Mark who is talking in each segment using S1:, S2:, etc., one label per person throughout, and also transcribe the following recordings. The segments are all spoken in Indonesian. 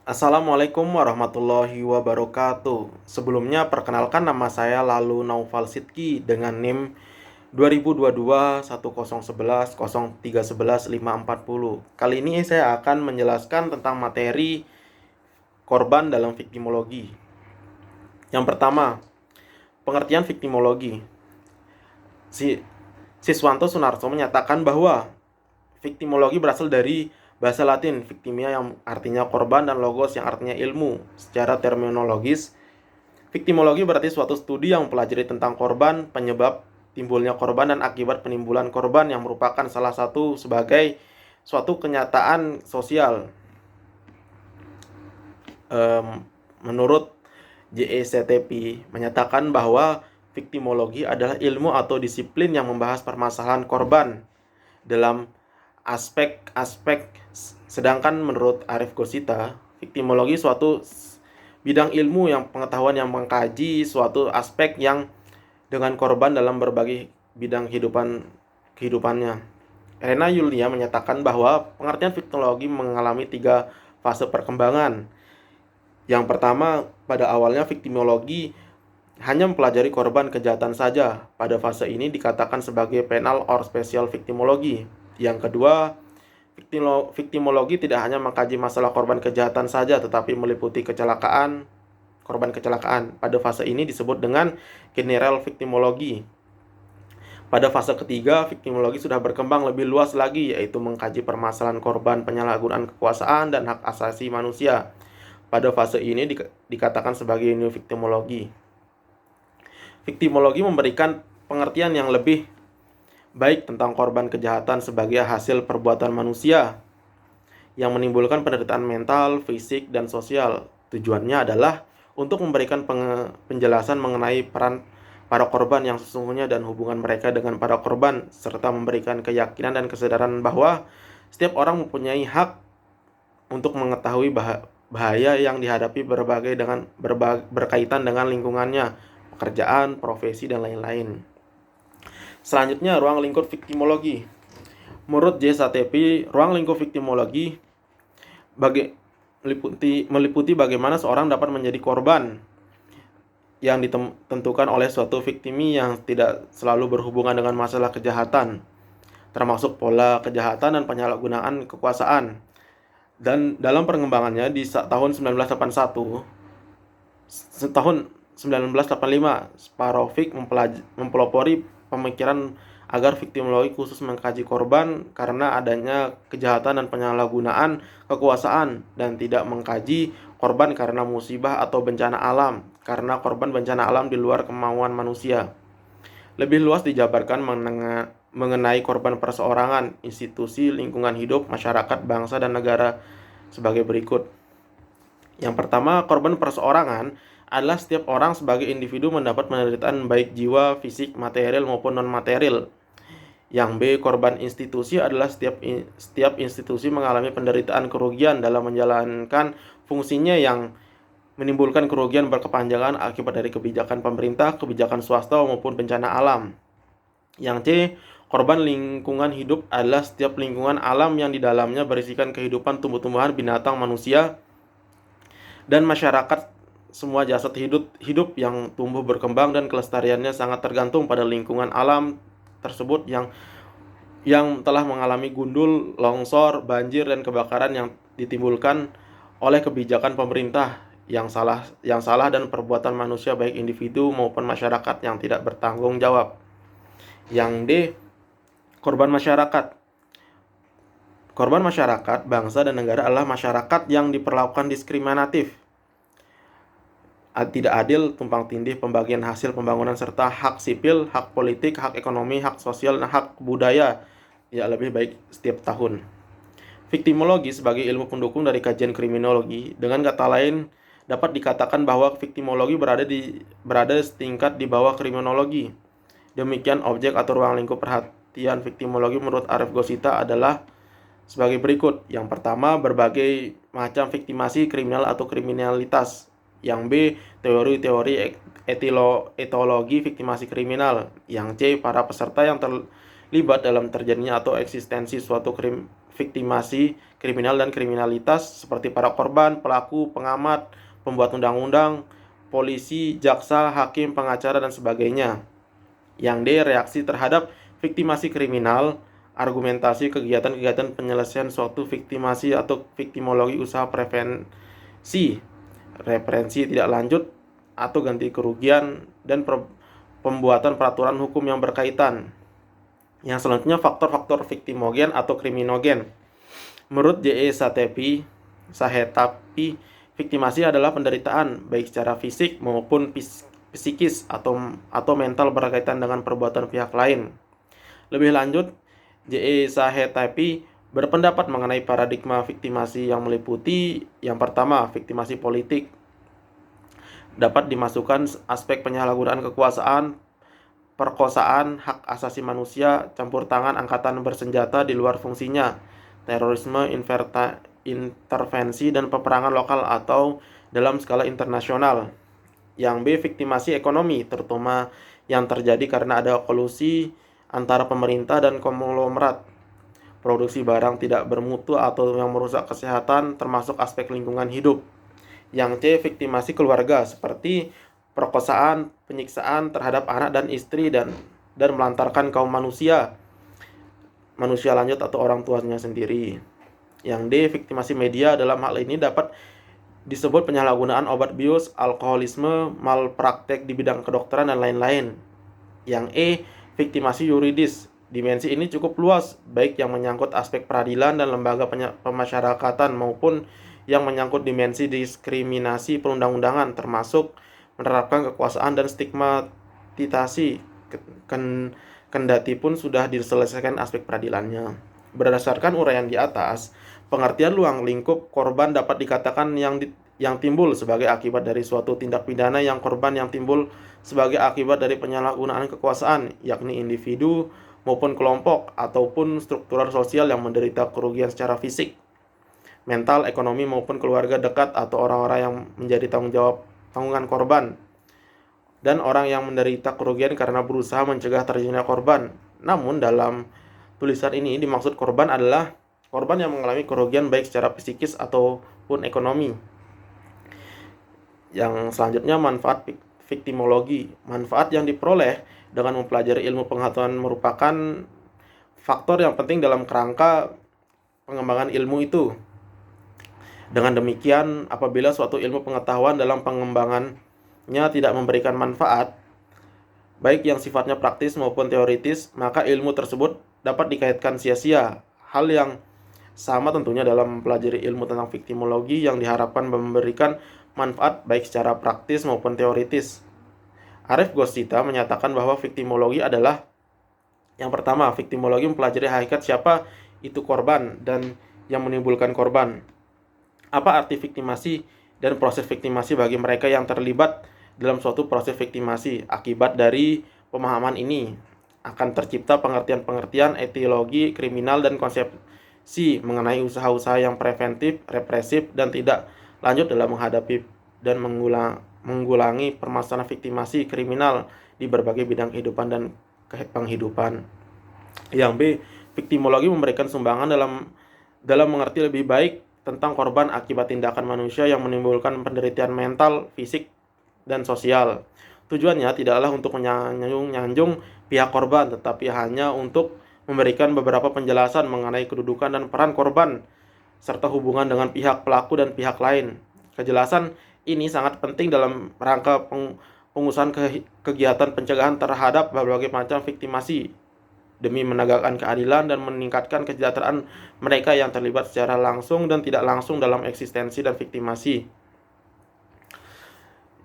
S1: Assalamualaikum warahmatullahi wabarakatuh. Sebelumnya perkenalkan nama saya Lalu Naufal Sidki dengan NIM 2022 1011 0311 540. Kali ini saya akan menjelaskan tentang materi korban dalam viktimologi. Yang pertama, pengertian viktimologi. Siswanto Sunarso menyatakan bahwa viktimologi berasal dari bahasa Latin victimia yang artinya korban dan logos yang artinya ilmu. Secara terminologis, viktimologi berarti suatu studi yang mempelajari tentang korban, penyebab timbulnya korban dan akibat penimbulan korban yang merupakan salah satu sebagai suatu kenyataan sosial. Menurut JECTP menyatakan bahwa viktimologi adalah ilmu atau disiplin yang membahas permasalahan korban dalam aspek-aspek. Sedangkan menurut Arif Gosita, viktimologi suatu bidang ilmu yang pengetahuan yang mengkaji suatu aspek yang dengan korban dalam berbagai bidang kehidupannya. Elena Yulia menyatakan bahwa pengertian viktimologi mengalami 3 fase perkembangan. Yang pertama, pada awalnya viktimologi hanya mempelajari korban kejahatan saja. Pada fase ini dikatakan sebagai penal or special victimology. Yang kedua, viktimologi tidak hanya mengkaji masalah korban kejahatan saja, tetapi meliputi korban kecelakaan. Pada fase ini disebut dengan general victimology. Pada fase ketiga, viktimologi sudah berkembang lebih luas lagi, yaitu mengkaji permasalahan korban penyalahgunaan kekuasaan dan hak asasi manusia. Pada fase ini dikatakan sebagai new victimology. Viktimologi memberikan pengertian yang lebih baik tentang korban kejahatan sebagai hasil perbuatan manusia yang menimbulkan penderitaan mental, fisik, dan sosial. Tujuannya adalah untuk memberikan penjelasan mengenai peran para korban yang sesungguhnya dan hubungan mereka dengan para korban, serta memberikan keyakinan dan kesadaran bahwa setiap orang mempunyai hak untuk mengetahui bahaya yang dihadapi berkaitan dengan lingkungannya, pekerjaan, profesi, dan lain-lain. Selanjutnya, ruang lingkup viktimologi. Menurut JSATP, ruang lingkup viktimologi meliputi bagaimana seorang dapat menjadi korban yang ditentukan oleh suatu viktimi yang tidak selalu berhubungan dengan masalah kejahatan, termasuk pola kejahatan dan penyalahgunaan kekuasaan. Dan dalam pengembangannya di tahun 1985, Sparovic mempelopori pemikiran agar viktimologi khusus mengkaji korban karena adanya kejahatan dan penyalahgunaan kekuasaan, dan tidak mengkaji korban karena musibah atau bencana alam, karena korban bencana alam di luar kemauan manusia. Lebih luas dijabarkan mengenai korban perseorangan, institusi, lingkungan hidup, masyarakat, bangsa, dan negara sebagai berikut. Yang pertama, korban perseorangan adalah setiap orang sebagai individu mendapat penderitaan baik jiwa, fisik, material maupun non-material. Yang B, korban institusi adalah setiap institusi mengalami penderitaan kerugian dalam menjalankan fungsinya yang menimbulkan kerugian berkepanjangan akibat dari kebijakan pemerintah, kebijakan swasta maupun bencana alam. Yang C, korban lingkungan hidup adalah setiap lingkungan alam yang di dalamnya berisikan kehidupan tumbuh-tumbuhan, binatang, manusia, dan masyarakat. Semua jasad hidup yang tumbuh berkembang dan kelestariannya sangat tergantung pada lingkungan alam tersebut yang telah mengalami gundul, longsor, banjir, dan kebakaran yang ditimbulkan oleh kebijakan pemerintah yang salah dan perbuatan manusia baik individu maupun masyarakat yang tidak bertanggung jawab. Yang D, korban masyarakat. Korban masyarakat, bangsa, dan negara adalah masyarakat yang diperlakukan diskriminatif, tidak adil, tumpang tindih pembagian hasil pembangunan, serta hak sipil, hak politik, hak ekonomi, hak sosial, dan hak budaya ya lebih baik setiap tahun. Viktimologi sebagai ilmu pendukung dari kajian kriminologi, dengan kata lain dapat dikatakan bahwa viktimologi berada setingkat di bawah kriminologi. Demikian objek atau ruang lingkup perhatian viktimologi menurut Arif Gosita adalah sebagai berikut. Yang pertama, berbagai macam viktimasi kriminal atau kriminalitas. Yang B, teori-teori etiologi viktimasi kriminal. Yang C, para peserta yang terlibat dalam terjadinya atau eksistensi suatu viktimasi kriminal dan kriminalitas seperti para korban, pelaku, pengamat, pembuat undang-undang, polisi, jaksa, hakim, pengacara, dan sebagainya. Yang D. Reaksi terhadap viktimasi kriminal, argumentasi, kegiatan-kegiatan penyelesaian suatu viktimasi atau viktimologi, usaha prevensi, referensi tidak lanjut atau ganti kerugian, dan pembuatan peraturan hukum yang berkaitan. Yang selanjutnya faktor-faktor viktimogen atau kriminogen. Menurut J.E. Sahetapi, viktimasi adalah penderitaan baik secara fisik maupun psikis atau mental berkaitan dengan perbuatan pihak lain. Lebih lanjut, J.E. Sahetapi berpendapat mengenai paradigma viktimasi yang meliputi yang pertama, viktimasi politik. Dapat dimasukkan aspek penyalahgunaan kekuasaan, perkosaan, hak asasi manusia, campur tangan angkatan bersenjata di luar fungsinya, terorisme, intervensi, dan peperangan lokal atau dalam skala internasional. Yang B. Viktimasi ekonomi, terutama yang terjadi karena ada kolusi antara pemerintah dan konglomerat, produksi barang tidak bermutu atau yang merusak kesehatan, termasuk aspek lingkungan hidup. Yang C. Viktimasi keluarga, seperti perkosaan, penyiksaan terhadap anak dan istri dan melantarkan kaum manusia lanjut atau orang tuanya sendiri. Yang D. Viktimasi media, dalam hal ini dapat disebut penyalahgunaan obat bius, alkoholisme, malpraktek di bidang kedokteran, dan lain-lain. Yang E. Viktimasi yuridis. Dimensi ini cukup luas, baik yang menyangkut aspek peradilan dan lembaga pemasyarakatan maupun yang menyangkut dimensi diskriminasi perundang-undangan, termasuk menerapkan kekuasaan dan stigmatisasi, kendati pun sudah diselesaikan aspek peradilannya. Berdasarkan uraian di atas, pengertian luang lingkup korban dapat dikatakan yang timbul sebagai akibat dari suatu tindak pidana, yang korban yang timbul sebagai akibat dari penyalahgunaan kekuasaan, yakni individu maupun kelompok ataupun struktural sosial yang menderita kerugian secara fisik, mental, ekonomi maupun keluarga dekat atau orang-orang yang menjadi tanggungan korban, dan orang yang menderita kerugian karena berusaha mencegah terjadinya korban. Namun dalam tulisan ini dimaksud korban adalah korban yang mengalami kerugian baik secara psikis ataupun ekonomi. Yang selanjutnya, manfaat viktimologi. Manfaat yang diperoleh dengan mempelajari ilmu pengetahuan merupakan faktor yang penting dalam kerangka pengembangan ilmu itu. Dengan demikian, apabila suatu ilmu pengetahuan dalam pengembangannya tidak memberikan manfaat, baik yang sifatnya praktis maupun teoritis, maka ilmu tersebut dapat dikaitkan sia-sia. Hal yang sama tentunya dalam mempelajari ilmu tentang viktimologi yang diharapkan memberikan manfaat baik secara praktis maupun teoritis. Arif Gosita menyatakan bahwa viktimologi adalah yang pertama, viktimologi mempelajari hakikat siapa itu korban dan yang menimbulkan korban. Apa arti viktimasi dan proses viktimasi bagi mereka yang terlibat dalam suatu proses viktimasi. Akibat dari pemahaman ini akan tercipta pengertian-pengertian etiologi kriminal dan konsepsi mengenai usaha-usaha yang preventif, represif, dan tidak lanjut dalam menghadapi dan menggulangi permasalahan viktimasi kriminal di berbagai bidang kehidupan dan penghidupan. Yang B. Viktimologi memberikan sumbangan dalam mengerti lebih baik tentang korban akibat tindakan manusia yang menimbulkan penderitaan mental, fisik, dan sosial. Tujuannya tidaklah untuk menyanjung pihak korban, tetapi hanya untuk memberikan beberapa penjelasan mengenai kedudukan dan peran korban, serta hubungan dengan pihak pelaku dan pihak lain. Kejelasan ini sangat penting dalam rangka pengusahaan kegiatan pencegahan terhadap berbagai macam viktimasi, demi menegakkan keadilan dan meningkatkan kesejahteraan mereka yang terlibat secara langsung dan tidak langsung dalam eksistensi dan viktimasi.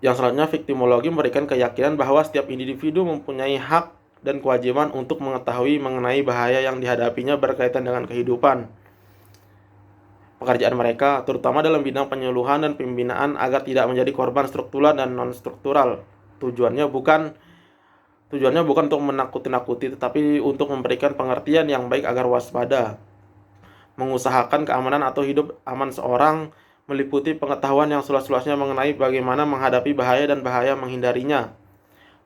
S1: Yang selanjutnya, viktimologi memberikan keyakinan bahwa setiap individu mempunyai hak dan kewajiban untuk mengetahui mengenai bahaya yang dihadapinya berkaitan dengan kehidupan, pekerjaan mereka, terutama dalam bidang penyuluhan dan pembinaan agar tidak menjadi korban struktural dan non-struktural. Tujuannya bukan untuk menakut-nakuti, tetapi untuk memberikan pengertian yang baik agar waspada. Mengusahakan keamanan atau hidup aman seorang meliputi pengetahuan yang seluas-luasnya mengenai bagaimana menghadapi bahaya dan bahaya menghindarinya.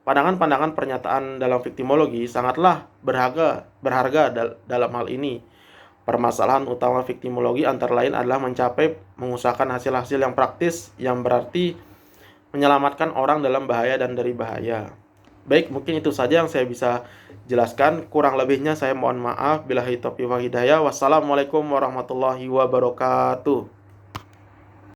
S1: Pandangan-pandangan pernyataan dalam viktimologi sangatlah berharga dalam hal ini. Permasalahan utama viktimologi antara lain adalah mengusahakan hasil-hasil yang praktis yang berarti menyelamatkan orang dalam bahaya dan dari bahaya. Baik, mungkin itu saja yang saya bisa jelaskan. Kurang lebihnya saya mohon maaf. Billahi taufiq wal hidayah. Wassalamualaikum warahmatullahi wabarakatuh.